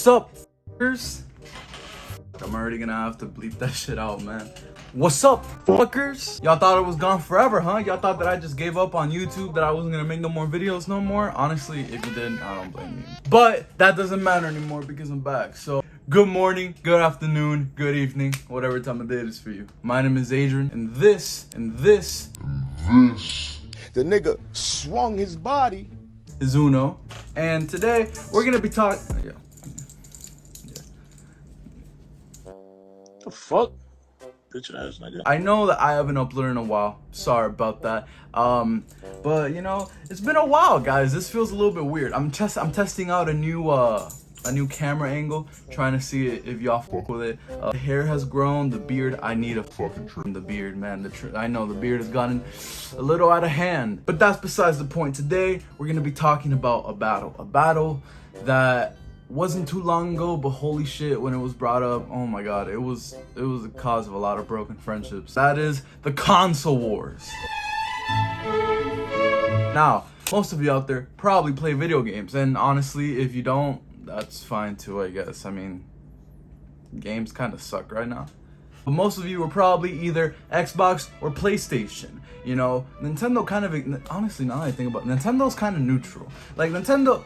up, fuckers? I'm already gonna have to bleep that shit out, man. What's up, fuckers? Y'all thought it was gone forever, huh? Y'all thought that I just gave up on YouTube, that I wasn't gonna make no more videos no more? Honestly, if you didn't, I don't blame you. But that doesn't matter anymore because I'm back. So, good morning, good afternoon, good evening, whatever time of day it is for you. My name is Adrian, and this. The nigga swung his body. Is Uno. And today, we're gonna be talking. The fuck? Bitch ass nigga. I know that I haven't uploaded in a while. Sorry about that. But you know, it's been a while, guys. This feels a little bit weird. I'm testing out a new camera angle, trying to see if y'all fuck with it. The hair has grown, the beard. I need a fucking trim the beard, man. I know the beard has gotten a little out of hand, but that's besides the point. Today we're gonna be talking about a battle that wasn't too long ago, but holy shit, when it was brought up, oh my god, it was the cause of a lot of broken friendships. That is the console wars. Now, most of you out there probably play video games, and honestly, if you don't, that's fine too, I guess. I mean, games kind of suck right now. But most of you are probably either Xbox or PlayStation. You know, Nintendo kind of, honestly, now that I think about it, Nintendo's kind of neutral. Like Nintendo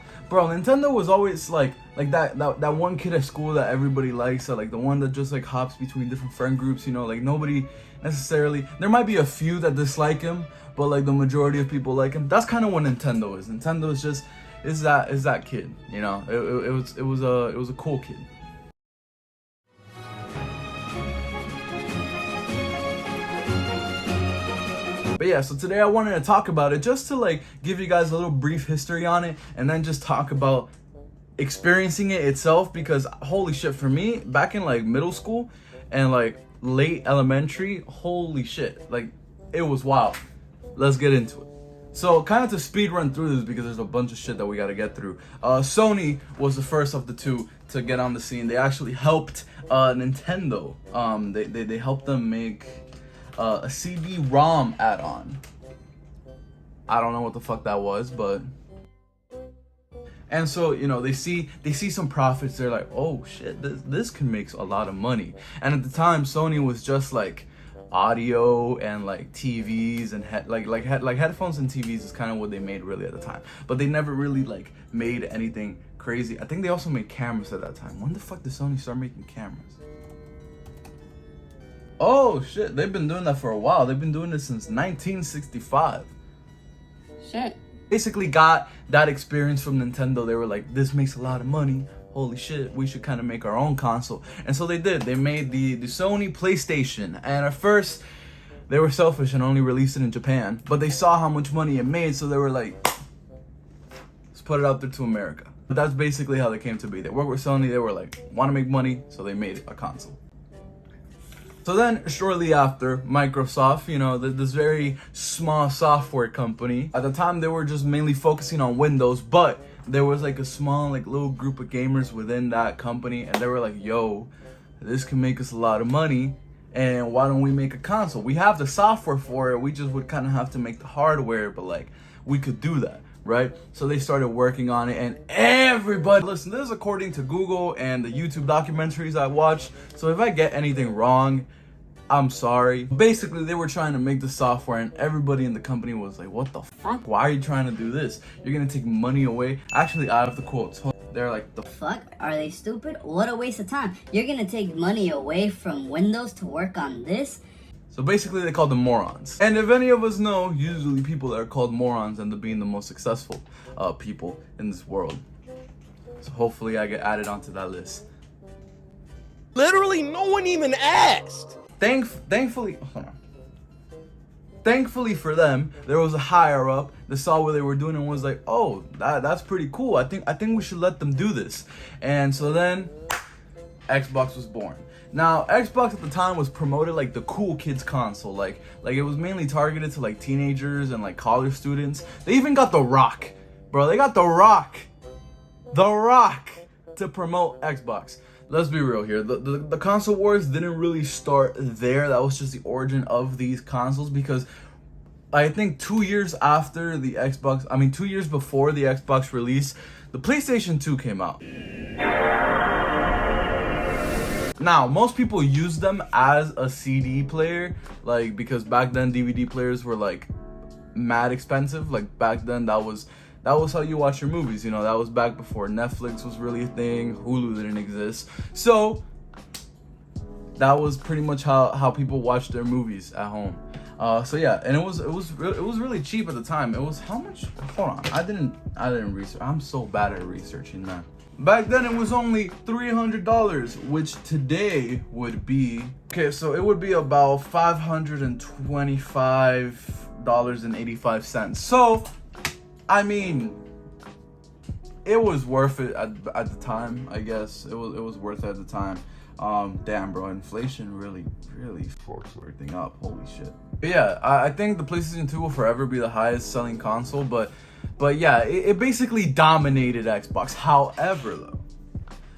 was always like that one kid at school that everybody likes, or like the one that just like hops between different friend groups, you know, like nobody necessarily, there might be a few that dislike him, but like the majority of people like him. That's kind of what Nintendo is. Nintendo is just, is that kid, you know. It was a cool kid. But yeah, so today I wanted to talk about it just to like give you guys a little brief history on it, and then just talk about experiencing it itself, because holy shit, for me back in like middle school and like late elementary, holy shit, like it was wild. Let's get into it. So kind of to speed run through this, because there's a bunch of shit that we got to get through. Sony was the first of the two to get on the scene. They actually helped Nintendo. They helped them make a CD-ROM add-on. I don't know what the fuck that was, but, and so, you know, they see some profits. They're like, oh shit, this can make a lot of money. And at the time, Sony was just like audio and like TVs and headphones and TVs is kind of what they made really at the time. But they never really like made anything crazy. I think they also made cameras at that time. When the fuck did Sony start making cameras? Oh shit, they've been doing that for a while. They've been doing this since 1965. Shit. Basically got that experience from Nintendo. They were like, this makes a lot of money. Holy shit, we should kind of make our own console. And so they did. They made the Sony PlayStation. And at first, they were selfish and only released it in Japan. But they saw how much money it made, so they were like, let's put it out there to America. But that's basically how they came to be. They worked with Sony. They were like, want to make money, so they made a console. So then, shortly after, Microsoft, you know, this very small software company, at the time they were just mainly focusing on Windows, but there was like a small, like little group of gamers within that company, and they were like, yo, this can make us a lot of money, and why don't we make a console? We have the software for it, we just would kind of have to make the hardware, but like, we could do that, right? So they started working on it, and everybody, listen, this is according to Google and the YouTube documentaries I watched, so if I get anything wrong, I'm sorry. Basically, they were trying to make the software, and everybody in the company was like, what the fuck? Why are you trying to do this? You're gonna take money away? Actually, I have the quotes. They're like, the Fuck? Are they stupid? What a waste of time. You're gonna take money away from Windows to work on this? So basically, they called them morons. And if any of us know, usually people that are called morons end up being the most successful people in this world. So hopefully I get added onto that list. Literally, no one even asked. Thankfully, hold on. Thankfully for them, there was a higher up that saw what they were doing and was like, oh, that's pretty cool. I think we should let them do this. And so then Xbox was born. Now, Xbox at the time was promoted like the cool kids console. Like it was mainly targeted to like teenagers and like college students. They even got The Rock. Bro, they got The Rock to promote Xbox. Let's be real here. The console wars didn't really start there. That was just the origin of these consoles, because I think 2 years after the Xbox, 2 years before the Xbox release, the PlayStation 2 came out. Now, most people use them as a CD player, like, because back then DVD players were like mad expensive. Like back then that was how you watch your movies, you know. That was back before Netflix was really a thing, Hulu didn't exist. So that was pretty much how people watched their movies at home. So yeah, and it was really cheap at the time. It was how much? Hold on, I didn't research. I'm so bad at researching, man. Back then it was only $300, which today would be so it would be about $525.85. So I mean, it was worth it at the time. I guess it was worth it at the time. Damn, bro, inflation really fucks everything up. Holy shit. But yeah, I think the PlayStation 2 will forever be the highest selling console, but yeah, it basically dominated Xbox. However, though,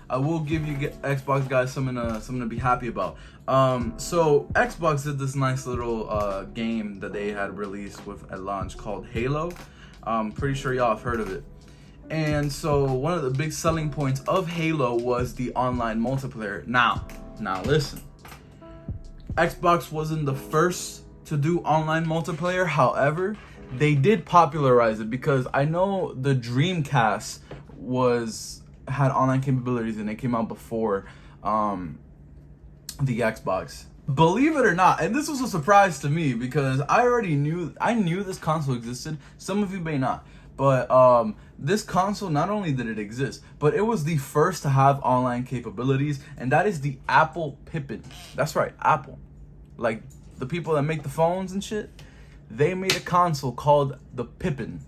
I will give you Xbox guys something to be happy about. So Xbox did this nice little game that they had released at launch called Halo. I'm pretty sure y'all have heard of it. And so one of the big selling points of Halo was the online multiplayer. Now listen. Xbox wasn't the first to do online multiplayer. However, they did popularize it, because I know the Dreamcast had online capabilities and it came out before the Xbox. Believe it or not, and this was a surprise to me because I knew this console existed. Some of you may not, but this console, not only did it exist, but it was the first to have online capabilities, and that is the Apple Pippin. That's right, Apple. Like the people that make the phones and shit, they made a console called the Pippin.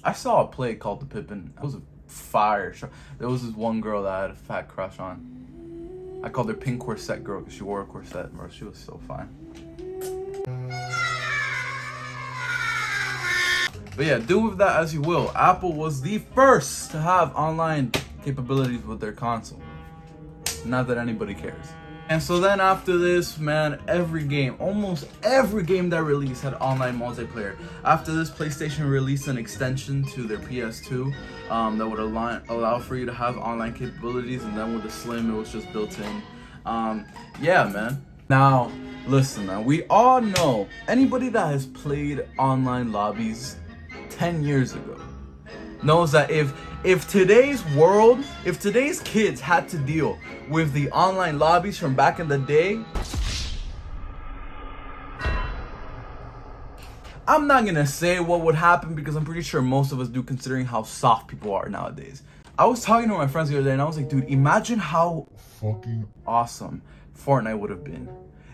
I saw a play called the Pippin. It was a fire show. There was this one girl that I had a fat crush on. I called her Pink Corset Girl because she wore a corset, bro. She was so fine. But yeah, do with that as you will. Apple was the first to have online capabilities with their console. Not that anybody cares. And so then after this, man, almost every game that released had online multiplayer. After this, PlayStation released an extension to their PS2 that would allow for you to have online capabilities, and then with the Slim, it was just built in. Yeah, man. Now, listen, man, we all know, anybody that has played online lobbies 10 years ago knows that if today's kids had to deal with the online lobbies from back in the day, I'm not gonna say what would happen because I'm pretty sure most of us do, considering how soft people are nowadays. I was talking to my friends the other day and I was like, dude, imagine how fucking awesome Fortnite would have been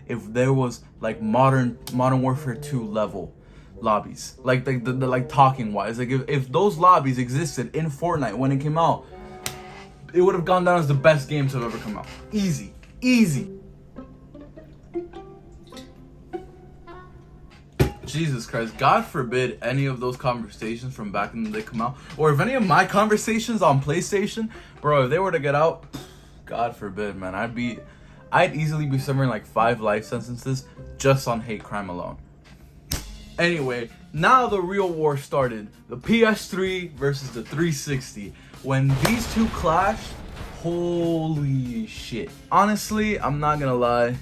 if there was like Modern Warfare 2 level lobbies, like the like talking wise, like if those lobbies existed in Fortnite when it came out, it would have gone down as the best game to have ever come out. Easy. Jesus Christ, God forbid any of those conversations from back in the day come out, or if any of my conversations on PlayStation, bro, if they were to get out, God forbid, man, I'd easily be serving like 5 life sentences just on hate crime alone. Anyway, now the real war started. The PS3 versus the 360. When these two clashed, holy shit. Honestly, I'm not gonna lie,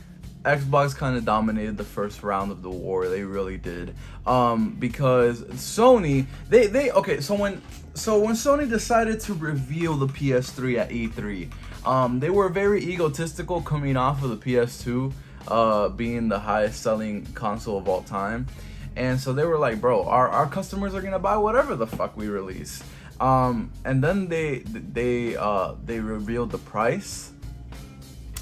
Xbox kind of dominated the first round of the war. They really did. Because Sony, so when Sony decided to reveal the PS3 at E3, they were very egotistical coming off of the PS2 being the highest selling console of all time. And so they were like, bro, our customers are gonna buy whatever the fuck we release. And then they revealed the price,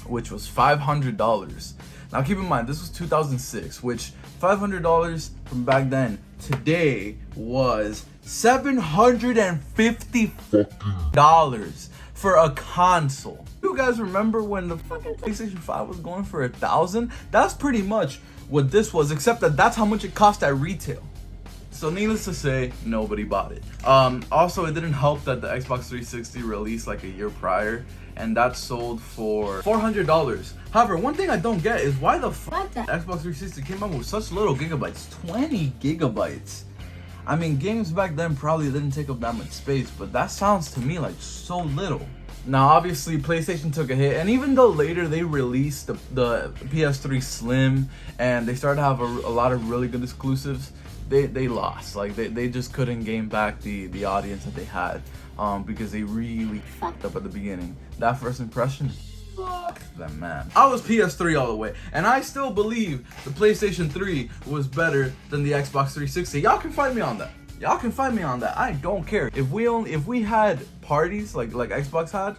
which was $500. Now keep in mind, this was 2006, which $500 from back then today was $750 for a console. You guys remember when the fucking PlayStation 5 was going for $1,000? That's pretty much what this was, except that that's how much it cost at retail. So needless to say, nobody bought it. Also, it didn't help that the Xbox 360 released like a year prior, and that sold for $400. However, one thing I don't get is why the fuck the Xbox 360 came out with such little gigabytes, 20 gigabytes. I mean, games back then probably didn't take up that much space, but that sounds to me like so little. Now, obviously, PlayStation took a hit, and even though later they released the PS3 Slim and they started to have a lot of really good exclusives, they lost. Like they just couldn't gain back the audience that they had, because they really fucked up at the beginning. That first impression, fuck them, man. I was PS3 all the way, and I still believe the PlayStation 3 was better than the Xbox 360. Y'all can fight me on that. Y'all can find me on that. I don't care. If we had parties like Xbox had,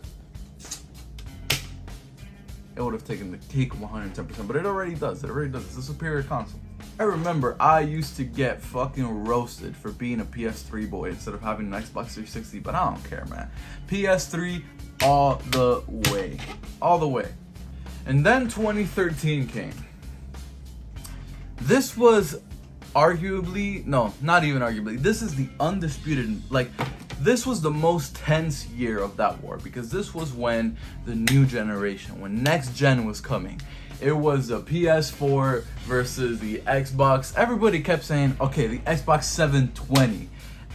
it would have taken the cake 110%. But it already does. It already does. It's a superior console. I remember I used to get fucking roasted for being a PS3 boy instead of having an Xbox 360. But I don't care, man. PS3 all the way. All the way. And then 2013 came. This was arguably, no, not even arguably, this is the undisputed, like, this was the most tense year of that war, because this was when the new generation, when next gen was coming. It was a PS4 versus the Xbox. Everybody kept saying, okay, the Xbox 720,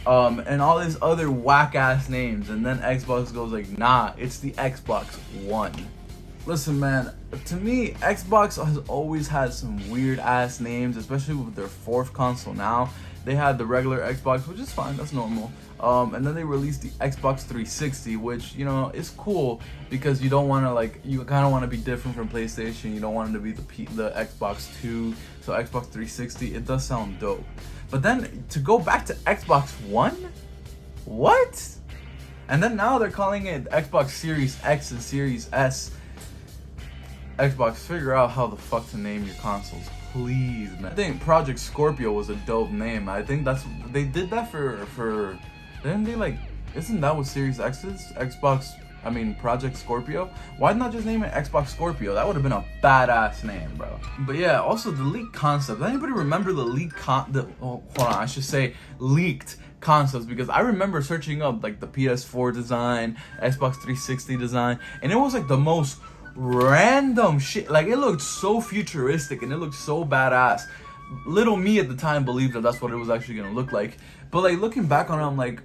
and all these other whack ass names, and then Xbox goes like, nah, it's the Xbox One. Listen, man, to me, Xbox has always had some weird ass names, especially with their fourth console now. They had the regular Xbox, which is fine, that's normal. And then they released the Xbox 360, which, you know, is cool because you don't want to, like, you kind of want to be different from PlayStation. You don't want it to be the Xbox 2, so Xbox 360, it does sound dope. But then to go back to Xbox One? What? And then now they're calling it Xbox Series X and Series S. Xbox, figure out how the fuck to name your consoles, please, man. I think Project Scorpio was a dope name. I think that's, they did that for didn't they, like, isn't that what Series X is? Project Scorpio? Why not just name it Xbox Scorpio? That would have been a badass name, bro. But yeah, also the leaked concept. Anybody remember the leaked leaked concepts? Because I remember searching up like the PS4 design, Xbox 360 design, and it was like the most random shit. Like, it looked so futuristic and it looked so badass. Little me at the time believed that that's what it was actually gonna look like. But like, looking back on it, I'm like,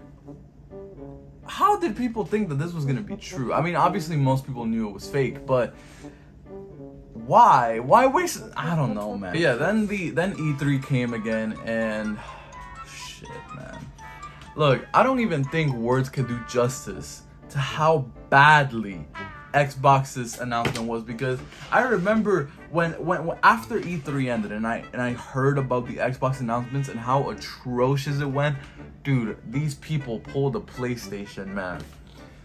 how did people think that this was gonna be true? I mean, obviously most people knew it was fake, but why waste? I don't know, man. But yeah, then E3 came again, and shit, man. Look, I don't even think words could do justice to how badly Xbox's announcement was, because I remember when after E3 ended and I heard about the Xbox announcements and how atrocious it went. Dude, these people pulled a PlayStation, man.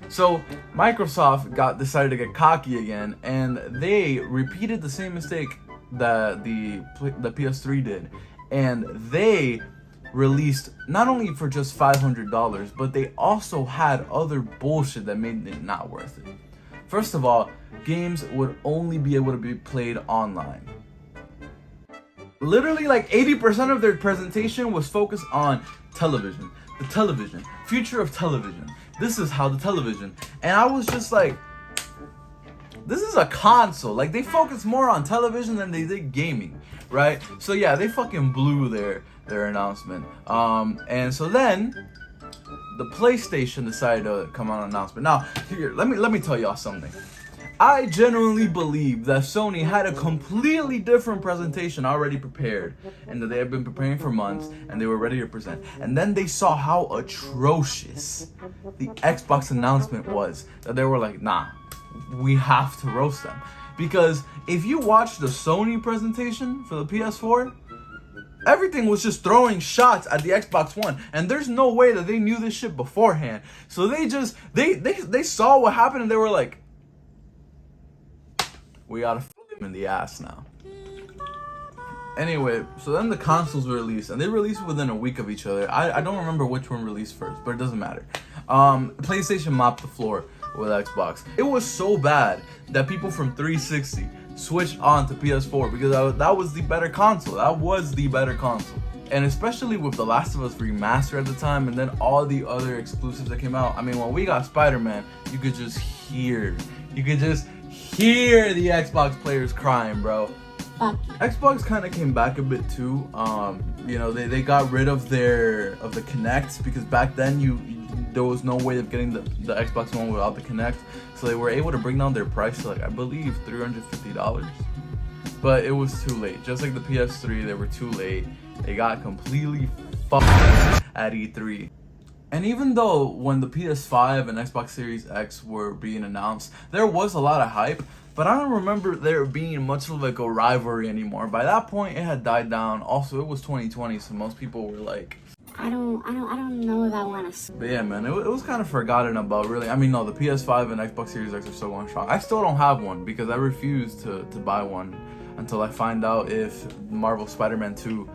So Microsoft decided to get cocky again, and they repeated the same mistake that the PS3 did, and they released not only for just $500, but they also had other bullshit that made it not worth it. First of all, games would only be able to be played online. Literally, like 80% of their presentation was focused on television. The television. Future of television. This is how the television. And I was just like, this is a console. Like, they focus more on television than they did gaming, right? So yeah, they fucking blew their announcement. And so then the PlayStation decided to come out with an announcement. Now, here, let me tell y'all something. I genuinely believe that Sony had a completely different presentation already prepared, and that they had been preparing for months, and they were ready to present. And then they saw how atrocious the Xbox announcement was, that they were like, nah, we have to roast them. Because if you watch the Sony presentation for the PS4, everything was just throwing shots at the Xbox One, and there's no way that they knew this shit beforehand. So they saw what happened, and they were like, we gotta f him in the ass now. Anyway, so then the consoles were released, and they released within a week of each other. I don't remember which one released first, but it doesn't matter. PlayStation mopped the floor with Xbox. It was so bad that people from 360 switched on to PS4 because that was the better console. That was the better console. And especially with The Last of Us Remastered at the time, and then all the other exclusives that came out. I mean, when we got Spider-Man, you could just hear the Xbox players crying, bro. Xbox kind of came back a bit too. You know, they got rid of the Kinect, because back then there was no way of getting the Xbox One without the Kinect, so they were able to bring down their price to like, I believe, $350. But it was too late. Just like the PS3, they were too late. They got completely fucked at E3. And even though when the PS5 and Xbox Series X were being announced, there was a lot of hype, but I don't remember there being much of like a rivalry anymore. By that point, it had died down. Also, it was 2020, so most people were like, I don't know if I want to. but yeah, man, it was kind of forgotten about, really. I mean, no, the PS5 and Xbox Series X are still going strong. I still don't have one because I refuse to buy one until I find out if Marvel Spider-Man 2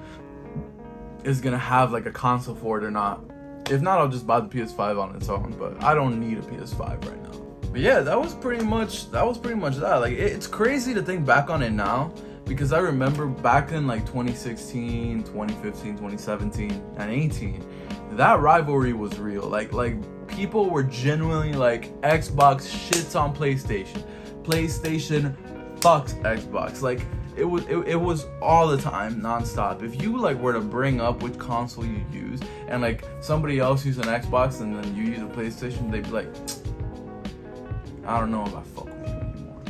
is gonna have like a console for it or not. If not, I'll just buy the PS5 on its own, but I don't need a PS5 right now. But yeah, that was pretty much that. Like, it's crazy to think back on it now, because I remember back in like 2016, 2015, 2017, and 18, that rivalry was real. Like people were genuinely like, Xbox shits on PlayStation. PlayStation fucks Xbox. Like, it was all the time, nonstop. If you like were to bring up which console you use, and like somebody else used an Xbox and then you use a PlayStation, they'd be like, I don't know if I fuck with you anymore.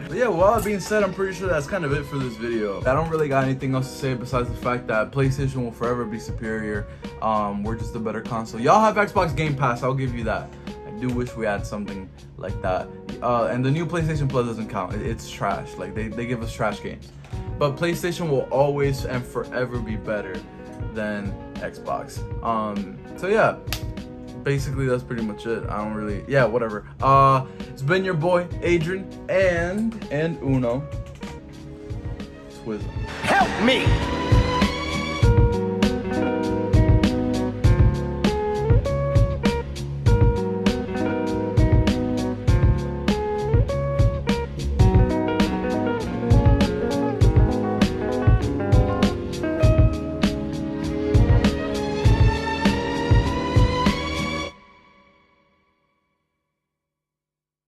But yeah, with all that being said, I'm pretty sure that's kind of it for this video. I don't really got anything else to say besides the fact that PlayStation will forever be superior. We're just a better console. Y'all have Xbox Game Pass, I'll give you that. I do wish we had something like that. And the new PlayStation Plus doesn't count. It's trash. Like, they give us trash games. But PlayStation will always and forever be better than Xbox. So yeah, basically that's pretty much it. I don't really, yeah, whatever. It's been your boy Adrian and Uno Twism. Help me!